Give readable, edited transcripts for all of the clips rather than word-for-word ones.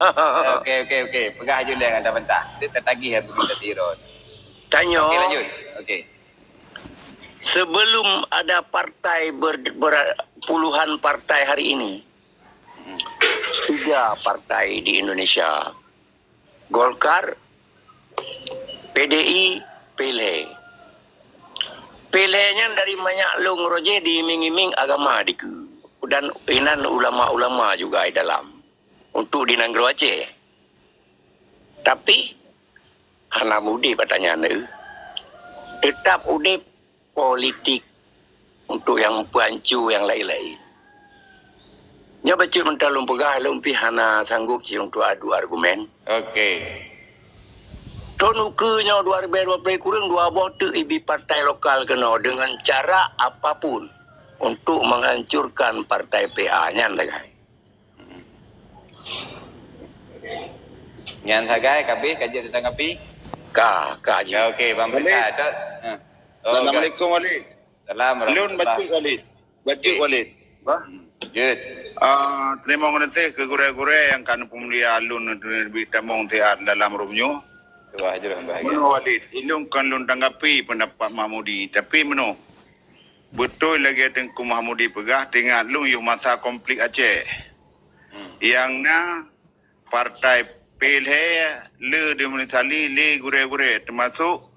Okey. Pegah je lah dengan bentah. Dia tertagih aku minta tiron. Tanya, Okey, lanjut. Okey. sebelum ada partai puluhan partai hari ini, 3 partai di Indonesia, Golkar, PDI, PILHE. PILHE-nya dari banyak long roje diiming-iming agama di dan inan ulama-ulama juga di dalam untuk di Nanggro Aceh. Tapi hana mudi pertanyaan itu tetap udip politik untuk yang pancu yang lain-lain. Nya baca mentah lumpegah lumpi hana sanggup si untuk adu argumen. Okey. Tonukenya 2020 kurang 2 bote ibi partai lokal kena dengan cara apapun untuk menghancurkan partai PA-nya tagai. Nyan sagai kabeh kaji tentang api. Kaji. Ya okey, bang besar tok. Assalamualaikum Walid. Salam Lun baca Walid. Baca Walid. Bah. Jut. Terima kasih ke gure-gure yang kan pemulia alun lebih tamong teat dalam rumnyo. Wah, jurah bahagia. Meno Walid, ilung kan lun tanggapi pendapat Mahmudi, tapi meno betul lagi tengku Mahmudi pegah tengah lung yu masa konflik Aceh. Yang na partai PILHE le demonstrasi le gure-gure termasuk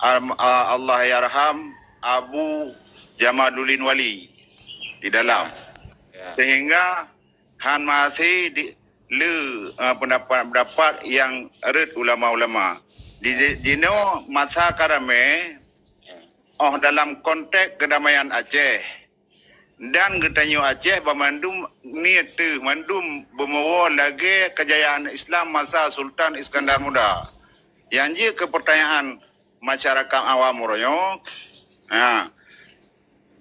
Allah yarham Abu Jamaluddin Wali di dalam. Sehingga han masih di pendapat-pendapat yang erat ulama-ulama. Di masa karame dalam konteks kedamaian Aceh dan getanyo Aceh bermandum niat tu mandum bermawa lagi kejayaan Islam masa Sultan Iskandar Muda. Yang je ke pertanyaan masyarakat awam royo.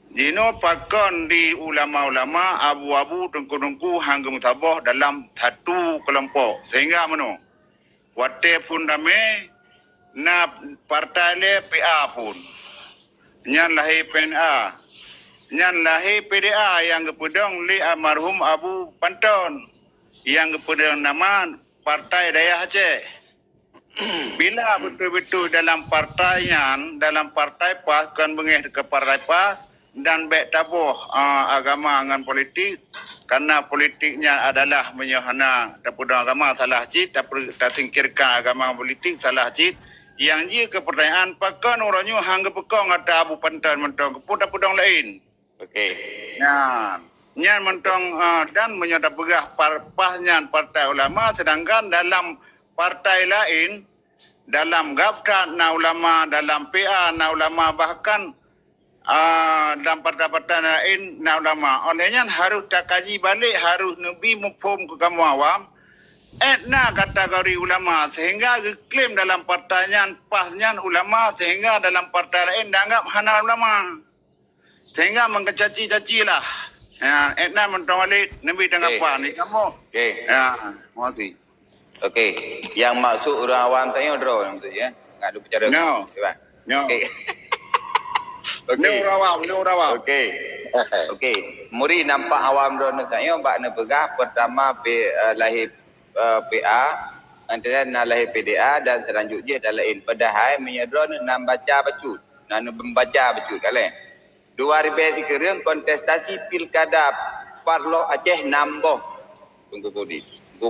Dino pakon di ulama-ulama abu-abu tengku-tengku hangga mutabah dalam satu kelompok. Sehingga mano? Wate pun dame na partai le PA pun. Nyan lahir PNA. Nyan lahir PDA yang kepedong li almarhum Abu Panton. Yang kepedong nama Partai Daya Aceh. Bila betul-betul dalam partainya, dalam partai PAS, kan bengih ke partai PAS, dan baik tabuh agama dengan politik karena politiknya adalah menyohana tapudang agama salah cit tapi tak singkirkan agama politik salah cit yang je ke pertanyaan pakan orangnya hangga pekong ada Abu Pantan mentong kepudang lain. Okey. Nah, nyan mentong dan menyodap begah pasnya partai ulama sedangkan dalam partai lain dalam GAPTA na ulama dalam PA na ulama bahkan dalam partai-partai lain na ulama. Olehnya harus tak kaji balik, harus nabi mufhum ke kamu awam. Na kategori ulama sehingga klaim dalam partainya pasnya ulama sehingga dalam partai lain dianggap hana ulama. Sehingga mengkecaci-caci lah. Na mentawalid nabi tanggapan ni kamu. Okey. Ya, terima kasih. Okey. Yang maksud orang awam saya draw maksudnya. Ngadu bicara. No. No. Okey. Ni orang awam. Okey. Muri nampak awam drone saya bak na pegah pertama lahir PA, antara lahir PDA dan selanjutnya dah lain. Padahal menyedron nak baca bacut. Nak membaca bacut kale. 2000 sekarang kontestasi pilkada Parlo Aceh nambah. Tunggu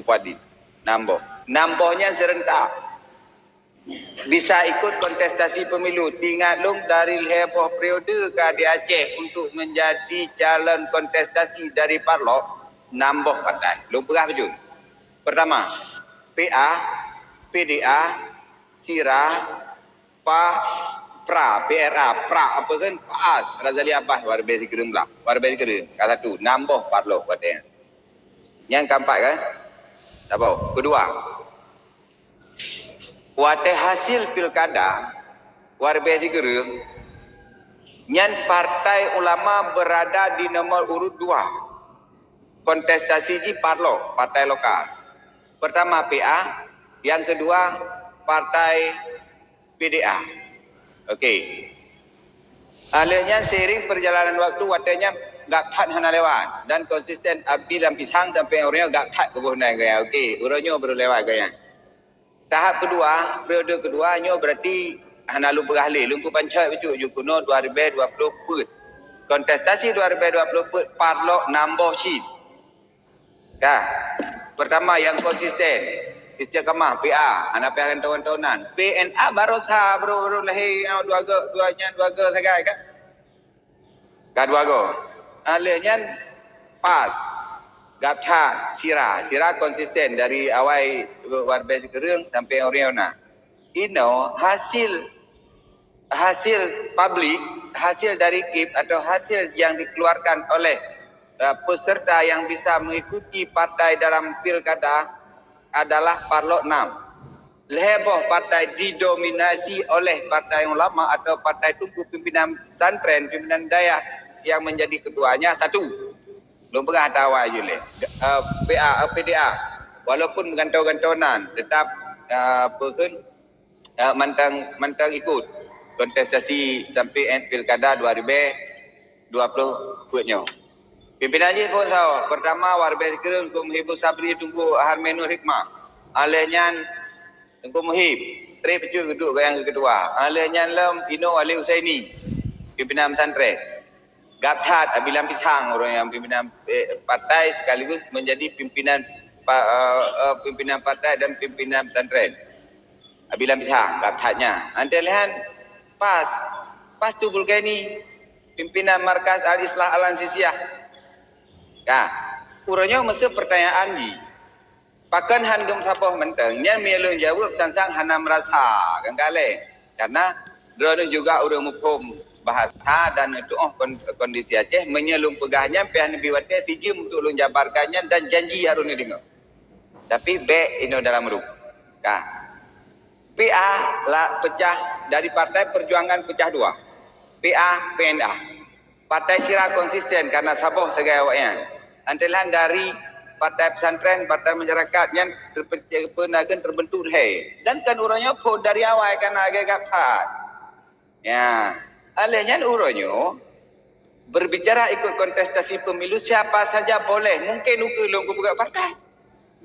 padi. Nambahnya serentak. Bisa ikut kontestasi pemilu. Tinggal long dari heboh periode ke di Aceh untuk menjadi calon kontestasi dari Parlo, nambah partai. Long pegah baju. Pertama, PA, PDA, SIRA, PRA, apa kan? PAS, Razali Abbas, Warbesi Kerem lah. Warbesi Kerem, kata tu, nambah Parlo katanya. Yang keempat kan? Tak apa. Kedua, wate hasil pilkada Warbesi Kerem, nyan partai ulama berada di nomor urut 2. Kontestasi ji Parlo, partai lokal. Pertama PA, yang kedua partai PDA. Okey. Alihnya seiring perjalanan waktu watanya gak that hana lewat dan konsisten api dalam pisang sampai orangnya gak that ke bawah gaya. Okey, orangnya baru lewat gaya. Tahap kedua, periode keduanya berarti hana lu berahli, lu pancai betul ju kuno 2020 put. Kontestasi 2020 put parlok nambah sheet. Kah? Pertama yang konsisten, istiqamah PA, anak PA kan tahun-tahunan. PNA baru baru lahir dua ke segai kan? Dua go. Alihnya pas. Gapcha sira konsisten dari awal warbe sekereng sampai oriona. Ino hasil publik, hasil dari KIP atau hasil yang dikeluarkan oleh peserta yang bisa mengikuti partai dalam pilkada adalah Parlok 6. Leboh partai didominasi oleh partai ulama atau partai tunku pimpinan pesantren, pimpinan daya yang menjadi ketuanya satu. Belum pernah tahu aja le. PDA walaupun gantau-gantauan tetap mantang ikut kontestasi sampai pilkada 2020 punya. Pimpinan je pun tahu. Pertama warbe sekereng Tunggu Muhib Sabri tunggu Harmenur Hikmah. Alehnya tunggu Muhib. Tri pecu duduk yang kedua. Alehnya lem Ino Ali Husaini. Pimpinan pesantren. Gaptat Abilam Pisang orang yang pimpinan partai sekaligus menjadi pimpinan partai dan pimpinan pesantren. Abilam Pisang gaptatnya. Anda lihat pas tu Bulgani pimpinan markas Al-Islah Al-Ansisiyah. Kah, urangnya mesti pertanyaan ji. Pakan han gem sapoh menteng, nya mielung jawab sansang hana merasa kan kale. Karena drone juga urang mukum bahasa dan itu kondisi Aceh menyelung pegahnya pian biwate sijim untuk lung jabarkannya dan janji harun dengar. Tapi B ini dalam rup. Kah. PA lah pecah dari Partai Perjuangan pecah dua. PA PNA. Partai sira konsisten karena saboh segai awaknya. Antelan dari partai pesantren, partai masyarakat yang terbentuk hai. Dan kan urangnya pun dari awal kan agak gapat. Ya. Alihnya urangnya berbicara ikut kontestasi pemilu siapa saja boleh. Mungkin ulung ke pegang partai.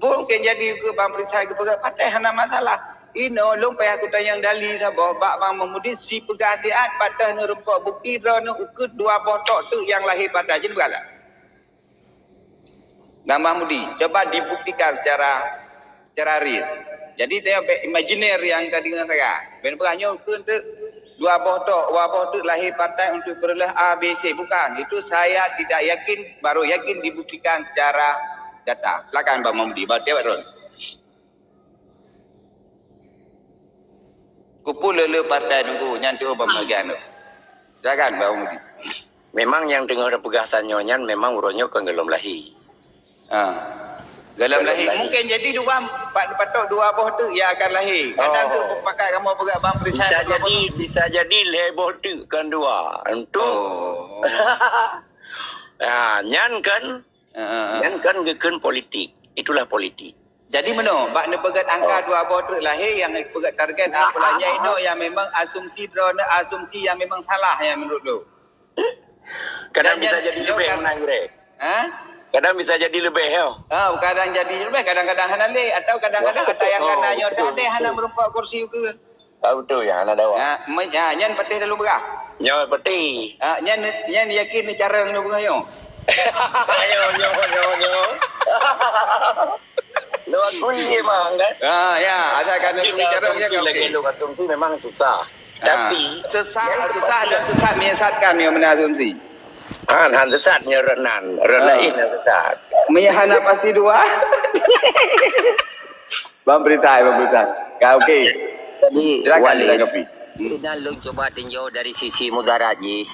Mungkin jadi ke bangsa ke pegang partai hana masalah. Ino long payah aku tanya yang dali sabah bak bang memudi si pegasiat patah nerempak bukti drone ukut dua botok tu yang lahir pada je berkata. Gambar mudi coba dibuktikan secara real. Jadi tengok imajiner yang tadi dengan saya. Ben beranya ukut dua botok tu lahir partai untuk perlah ABC bukan. Itu saya tidak yakin, baru yakin dibuktikan secara data. Silakan Bang Mamudi, baru tengok Ron. Kumpul lele partai nunggu nyantu pembagian tu. Silakan Bang Mamudi. Memang yang dengar pegasan nyonya memang urangnya kan gelom lahir. Dalam lahir mungkin jadi dua patok dua boh tu yang akan lahir. Kadang tu pakai kamu pegang bang perisai. Bisa jadi leboh tu kan dua. Untuk nyan kan geken politik. Itulah politik. Jadi mana? Bak ne pegat angka dua boh tu lahir yang pegat target apalanya ino yang memang asumsi drone asumsi yang memang salah yang menurut lu. Kadang bisa jadi lebih menang bre. Kadang bisa jadi lebih ya. Kadang jadi lebih, kadang-kadang hana le atau kadang-kadang ada yang kena nyoda ada hana merumpak kursi ke. Betul yang hana dawa. Nyan petih dalu berah. Nyawa peti. Nyan yakin ni cara ngenu berah yo. Nyo. Lu aku ni memang kan. Ya, asalkan ngenu cara nya kan. Lagi lu asumsi memang susah. Tapi susah dan susah menyesatkan yang mana asumsi. Han sesatnya renain sesat. Menyahana pasti dua. Bang Berisai. Kau okey. Jadi Wali. Kita lu coba tinjau dari sisi mudarat je.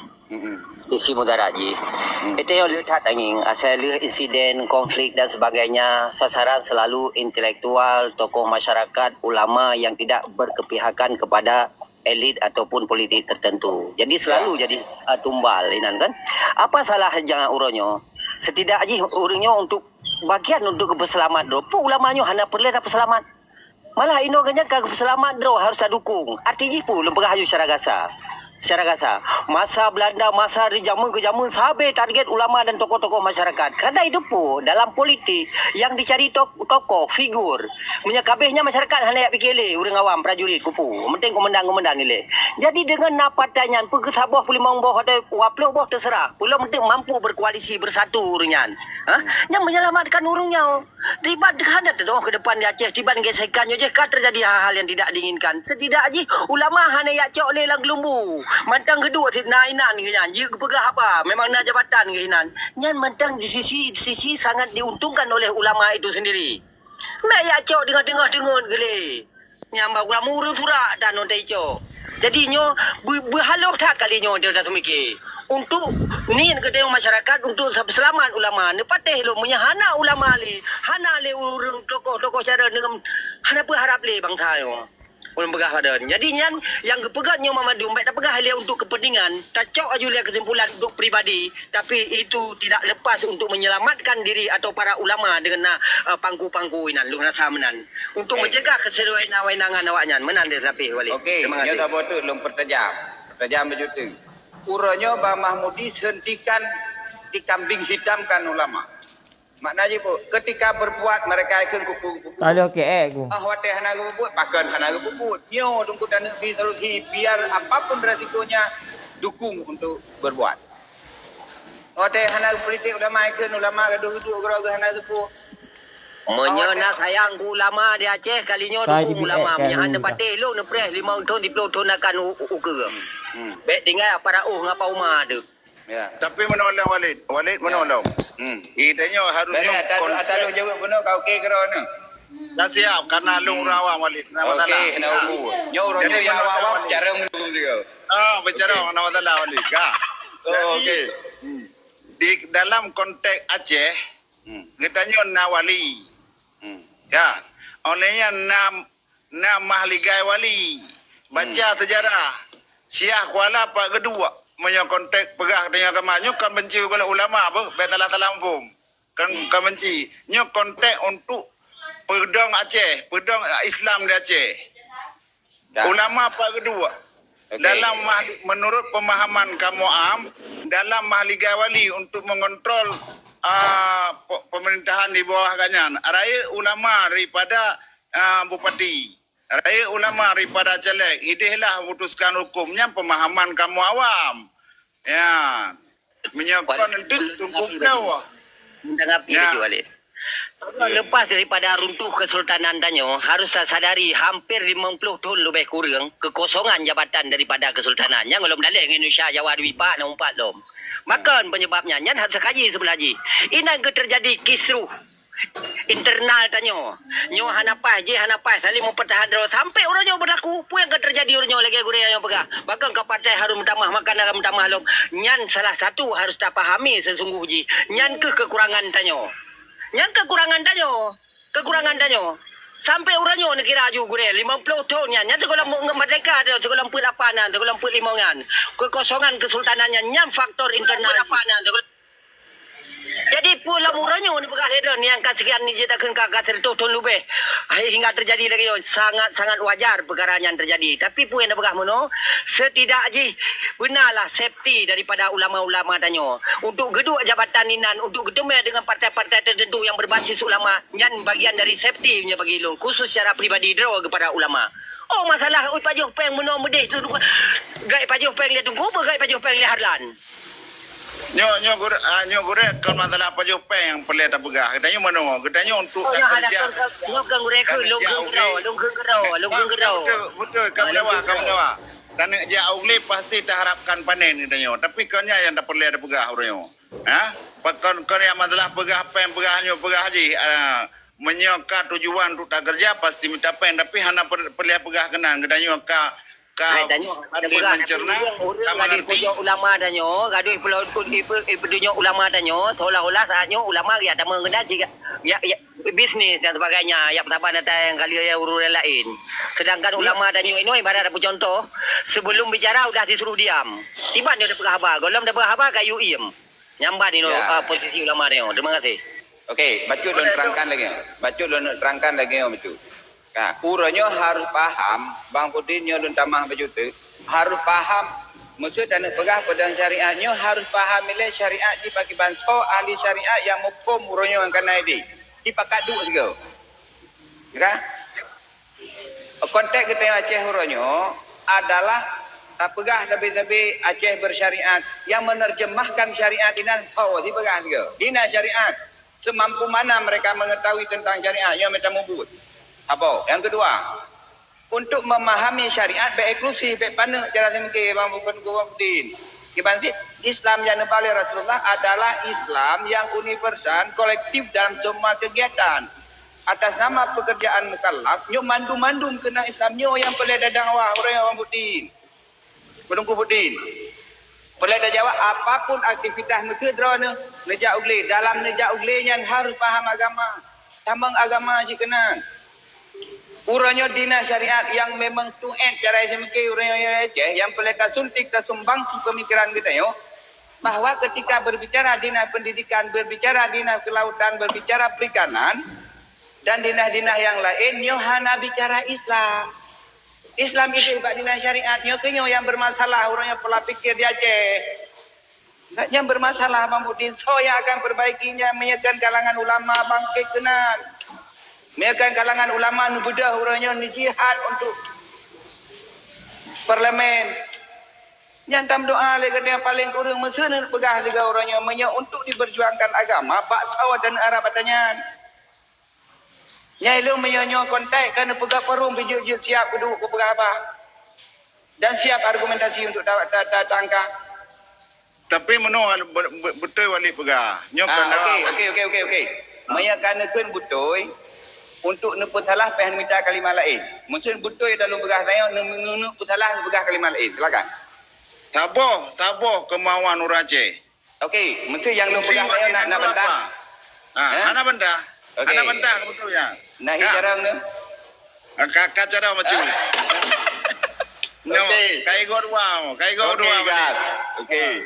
Sisi mudarat je. Itu yang lihat angin. Asal insiden, konflik dan sebagainya. Sasaran selalu intelektual, tokoh masyarakat, ulama yang tidak berkepihakan kepada elit ataupun politik tertentu. Jadi selalu jadi tumbal inan kan. Apa salah jangan uronyo? Setidaknya uronyo untuk bagian untuk keberselamat do. Pu ulamanya hana perlu dapat selamat. Malah ino kanya ke keberselamat do harus dukung. Artinya pu lempegah hayu secara gasa. secara kasar. Masa Belanda, masa dari zaman ke zaman sampai target ulama dan tokoh-tokoh masyarakat. Kerana itu pun dalam politik yang dicari tokoh, figur. Menyakabihnya masyarakat hanya fikir le, orang awam, prajurit, kupu. Penting komandan ni le. Jadi dengan napatanya, pergi sabah pulih mongboh atau waploh boh terserah. Belum penting mampu berkoalisi bersatu orangnya. Yang menyelamatkan orangnya. Tiba dekat doh ke depan di Aceh, tiba gesekannya je kan terjadi hal-hal yang tidak diinginkan. Setidaknya ulama hanya yak cok le lang gelumbu. Mantang kedua nainan nyan. Jika pegah apa? Memang nak jabatan ke hinan. Nyan mantang di sisi sangat diuntungkan oleh ulama itu sendiri. Mek yak cok dengar gele. Nyambak ulama urus surak dan ontai cok. Jadi nyo berhaluh tak kali nyo dia dah semikir. Untuk ni kedai masyarakat untuk selamat ulama. Ni patih lo punya hana ulama le. Hana le urang tokoh-tokoh cara dengan hana berharap le bangsa yo. Ulun pegah pada. Jadi yang kepegahnya Mamadu baik tak pegah dia untuk kepentingan, tak cok aju dia kesimpulan untuk pribadi, tapi itu tidak lepas untuk menyelamatkan diri atau para ulama dengan pangku-pangku inan lu rasa menan. Untuk mencegah kesewenang-wenangan awaknya menan dia tapi wali. Okey, nya tak botu lum pertajam. Pertajam bejutu. Uranya Bang Mahmudi hentikan dikambing hitamkan ulama. Maknanya bu, ketika berbuat mereka akan kuku. Tak ada okey aku. Wate hana berbuat, pakan hana berbuat. Nyo tunggu dan negeri solusi biar apapun resikonya dukung untuk berbuat. Wate hana politik ulama gaduh-gaduh gerak hana sepuh. Menyana sayang ku ulama di Aceh kalinya dukung ulama. Menyana patih lu nepres 5 tahun 10 tahun akan uke. Baik tinggal para ngapa umah ada. Ya. Tapi menolong Walid menolong. Idenya harusnya Atau jawab benar kau okey kerana. tak siap karena lu rawa Walid. Nama taala. Okey, kena ubu. Nyo orang yang awak cara mendukung dia. Bicara nama taala Walid. Okey. Di dalam konteks Aceh, katanya nawali. Ya. Olehnya nam mahligai wali. Baca sejarah. Syah Kuala Pak kedua. Punya konteks pegah dengan kemanyu kan benci kepada ulama apa betalah talampum kan benci nyo konteks untuk pedang Aceh pedang Islam di Aceh ulama apa kedua dalam menurut pemahaman kamu dalam mahligai wali untuk mengontrol pemerintahan di bawah kanyan raya ulama daripada bupati raya ulama daripada caleg idehlah memutuskan hukumnya pemahaman kamu awam. Ya. Menyokong itu cukup dah. Menanggapi dia balik. Lepas daripada runtuh kesultanan Danyo, harus sadari hampir 50 tahun lebih kurang kekosongan jabatan daripada kesultanan. Yang belum dalih Indonesia Jawa Dwi Pak dan Umpat lom. Maka penyebabnya yang harus kaji sebelah lagi. Ini terjadi kisruh internal tanyo. Nyo hanapai saling mempertahankan sampai orangnya berlaku apa yang terjadi orangnya lagi gure yang pegah. Bahkan ke partai harus mentamah makan dalam mentamah lom. Nyan salah satu harus tak pahami sesungguhnya. Nyan kekurangan tanyo. Kekurangan tanyo. Sampai orangnya nak kira aju gure 50 tahun nyan. Nyan sekolah merdeka dia sekolah 48an, sekolah 45an. Kekosongan kesultanannya nyan faktor internal. Jadi pula murahnya ni pegah leader ni yang sekian ni ceritakan kakak tahun lebih. Hingga terjadi lagi sangat wajar perkara yang terjadi. Tapi pun yang pegah mono setidaknya benarlah safety daripada ulama-ulama tanya. Untuk geduk jabatan ninan, untuk gedung dengan partai-partai tertentu yang berbasis ulama, yang bagian dari safety punya bagi long khusus secara pribadi draw kepada ulama. Oh masalah pajuh peng mono medeh tu gai pajuh peng dia tunggu apa gai pajuh peng dia harlan. Nyo gure kan masalah apa jo peng yang perlu tak pegah. Katanya mana? Katanya untuk tak kerja. Nyo kan gure ke long gerau. Betul kamu dawa. Dan jauh le pasti tak harapkan panen katanya. Tapi kannya yang tak perlu ada pegah orangnya. Kan yang masalah pegah peng pegahnya pegah haji. Menyoka tujuan untuk tak kerja pasti minta pen tapi hana perlu pegah kenan katanya mencerna sama ngerti ulama danyo gaduh pedunya ulama danyo seolah-olah saatnya ulama ya tak mengenal ya bisnis dan sebagainya ya pertama datang kali ya urusan lain sedangkan ulama danyo ini ibarat ada contoh sebelum bicara udah disuruh diam tiba dia dapat khabar kalau dapat khabar kayu iem nyambat ini posisi ulama danyo terima kasih. Okey, bacut lu terangkan lagi betul. Uranya harus paham, Bang Putih nyo dan tamah baju tu harus paham Maksud dan pegah pedang syariatnya harus faham nilai syariat di bagi banso ahli syariat yang mukum uronyo yang kena ini. Di pakat duk juga. Ya. Konteks kita yang Aceh uronyo adalah tak pegah sabi-sabi Aceh bersyariat yang menerjemahkan syariat dinas di pegah juga. Dinas syariat semampu mana mereka mengetahui tentang syariat yang mereka mubut. Apa? Yang kedua, untuk memahami syariat baik inklusif, baik pandang cara semikir, bang Bukuddin. Kibansi Islam yang dibalik Rasulullah adalah Islam yang universal, kolektif dalam semua kegiatan. Atas nama pekerjaan mukallaf, nyo mandum-mandum kena Islam nyo yang pelai dadang awak orang yang Bukuddin. Menunggu Bukuddin. Pelai dah jawab apapun aktivitas mereka drone nejak ugle. Dalam nejak ugle yang harus faham agama. Tambang agama je kena. Urangnya dinas syariat yang memang tuan cara SMK urangnya Aceh yang boleh suntik dan sumbang si pemikiran kita yo bahawa ketika berbicara dinas pendidikan, berbicara dinas kelautan, berbicara perikanan dan dinas-dinas yang lain nyo hana bicara Islam. Islam itu bak dinas syariat nyo kenyo yang bermasalah urangnya pola pikir di Aceh. Yang bermasalah Bang Bukuddin, so yang akan perbaikinya menyekan kalangan ulama bangkit kenan. Mereka kalangan ulama nubudah urangnya ni jihad untuk parlimen. Yang tam doa le yang paling kurang mesra nak pegah juga orangnya untuk diperjuangkan agama bak sawah dan arah batanyan. Nyai lu menyo kontak kan pegah forum biju siap duduk ke pegah apa. Dan siap argumentasi untuk tangka. Tapi menolak betul wali pegah. Okey. Menyakanakan betul untuk neput salah pengen minta kalimah lain. Maksud betul dalam pegah saya neput salah pegah kalimah lain. Silakan. Taboh kemauan orang Aceh. Okey, mesti yang lu pegah saya nak bentang. Mana benda? Okay. Mana benda betul ya? Nah, jarang ni. Kakak cara macam ni. No, kai gor wow. Okey.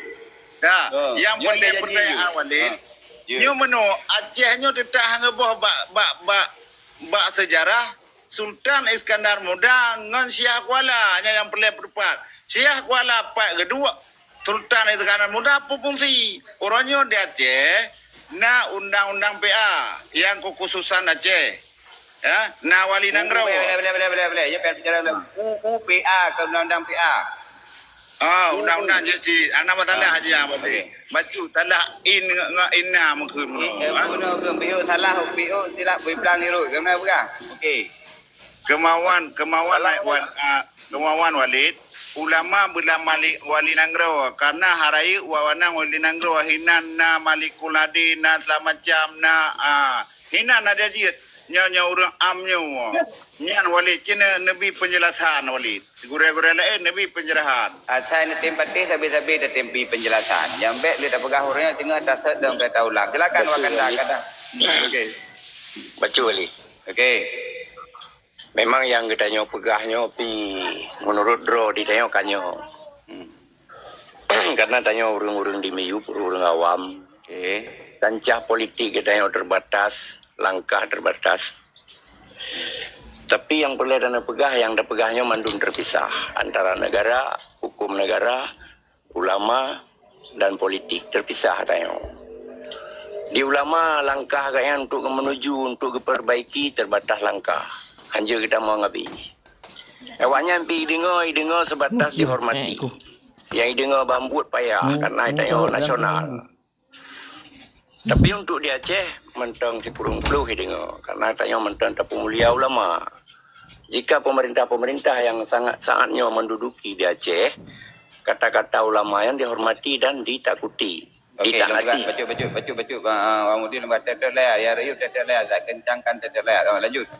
Ya, yang pertanyaan Walid. Nyo meno Aceh nyo tetap hang boh bak sejarah Sultan Iskandar Muda ngan Syah Kuala yang pelai perpat. Syah Kuala pak kedua Sultan Iskandar Muda apa fungsi? Orangnya di Aceh na undang-undang PA yang kekhususan Aceh. Ya, na wali nangrau. Boleh. Ya bicara PA ke undang-undang PA. Undang-undang je anak batanda haji apa ni? Baju tanah inna mungkin. Guna ke PO salah PO tidak berplan liru. Kenapa bukan? Okey. Kemauan Walid ulama bila wali nangrau karena harai wawana wali nangrau hinan na malikuladi na selama-macam na hinan ada dia nya orang amnya nyan wali cina nabi penjelasan wali gura-gura lain nabi penjelasan Saya nak tempati sabi-sabi dah tempi penjelasan yang baik dia tak pegah orangnya tengah tasad dan kata ulang silakan wakanda kata. Okey. Baca wali. Okey. Memang yang kita nyo pegahnya pi menurut draw di tanyo kanyo. Karena tanyo urang-urang di Meyup, urang awam. Okey. Kancah politik kita nyo terbatas, langkah terbatas. Tapi yang boleh dana pegah, yang dah pegahnya mandum terpisah antara negara, hukum negara, ulama dan politik terpisah tanyo. Di ulama langkah kaya untuk menuju untuk diperbaiki terbatas langkah. Hanya kita mau ngabi. Awaknya pi dengar sebatas dihormati. Yang dengar bambut payah karena itu nasional. Tapi untuk di Aceh mentang si kurung puluh dengar karena tanya mentang tapu mulia ulama. Jika pemerintah-pemerintah yang sangatnya menduduki di Aceh, kata-kata ulama yang dihormati dan ditakuti. Okey, baca. Orang mudi lembat tetelai, ya rayu tetelai, saya kencangkan tetelai. Lanjut.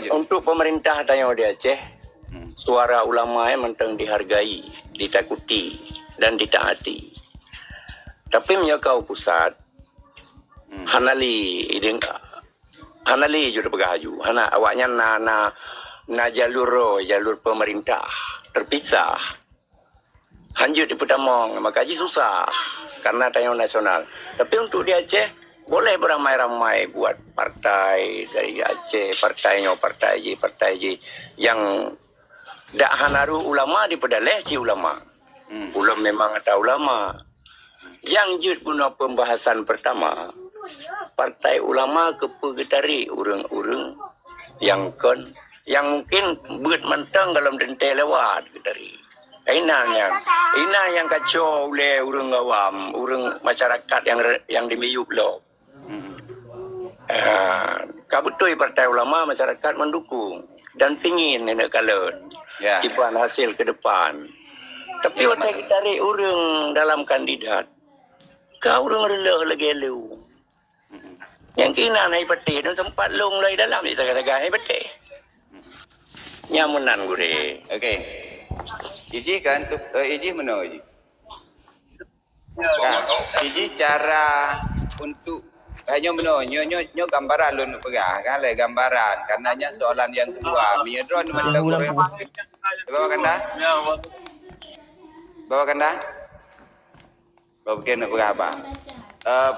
Untuk pemerintah tanya di Aceh, suara ulama yang mentang dihargai, ditakuti dan ditaati. Tapi menyakau pusat, hanali juga bergaju. Hana awaknya na jalur pemerintah terpisah. Hanjut di Petamong, maka susah karena tanya nasional. Tapi untuk di Aceh boleh beramai-ramai buat partai dari Aceh, partai J yang dak hanaru ulama di pedaleh ci ulama. Ulama memang ada ulama. Yang jut guna pembahasan pertama, partai ulama kepegetari urang-urang yang mungkin buat mantang dalam dente lewat getari. Ina yang kacau oleh urang awam, urang masyarakat yang dimiyup lo. Kabutoi partai ulama masyarakat mendukung dan pingin nak kalon kipuan hasil ke depan. Tapi waktu kita tarik orang dalam kandidat, kau orang rela lagi lu. Yang kena naik peti, dan sempat long lagi dalam ni segala-gala naik peti. Nyamunan gure. Okey. Iji kan tu iji mana iji? Iji cara untuk hanya mana nyo gambaran lu nak pegah kan le gambaran karenanya soalan yang kedua miadron mana gure. Bawa kan dah? Bawa kan dah? Bawa ke nak pegah apa?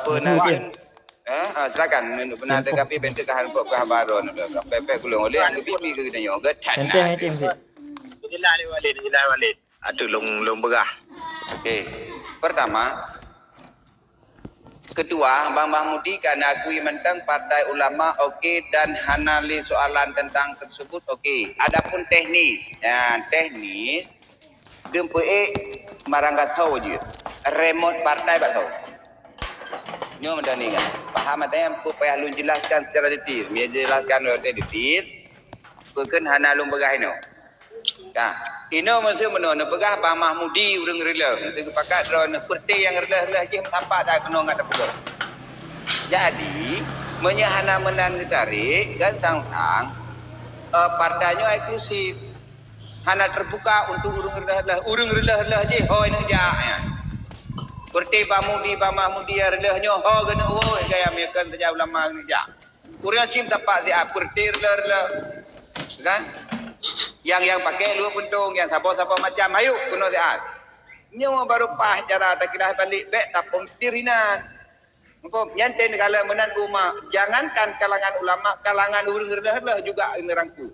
Penagihan silakan untuk pernah ada kapi bentuk kahan pok kabaron pepek gulung oleh pipi ke kita nyoga tan. Inilah walid. Aduh long begah. Okey. Pertama, kedua, Bang Mahmudi kan akui mentang partai ulama okey dan hanali soalan tentang tersebut okey. Adapun teknis, teknis dempe marangga tahu je. Remote partai tak tahu. Nyo mendani kan. Faham ada yang payah lu jelaskan secara detail. Dia jelaskan secara detail. Bukan hanalung begah ino. Kan. Ino masa mana pegah Bang Mahmudi urang rela. Masa kepakat drone perti yang rela-rela je tampak tak kena ngada pegah. Jadi, menyahana menan ditarik kan sang-sang partainya eksklusif. Hana terbuka untuk urang rela je. Oh ini jak ya. Seperti Bang Mahmudi relahnya ho kena woi gaya mekan saja ulama ni jak. Kuria sim tapak dia seperti rela. Kan? Yang pakai lu pentung yang siapa macam ayo kena siat. Nyo baru pas cara tak kira balik bek tak pomtirinan. Engko nyantai negala menan umma jangankan kalangan ulama kalangan urang rela juga nerangku.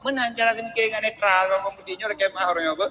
Menan cara semke dengan netral Bang Mahmudi nyo lagi mah orangnya apa?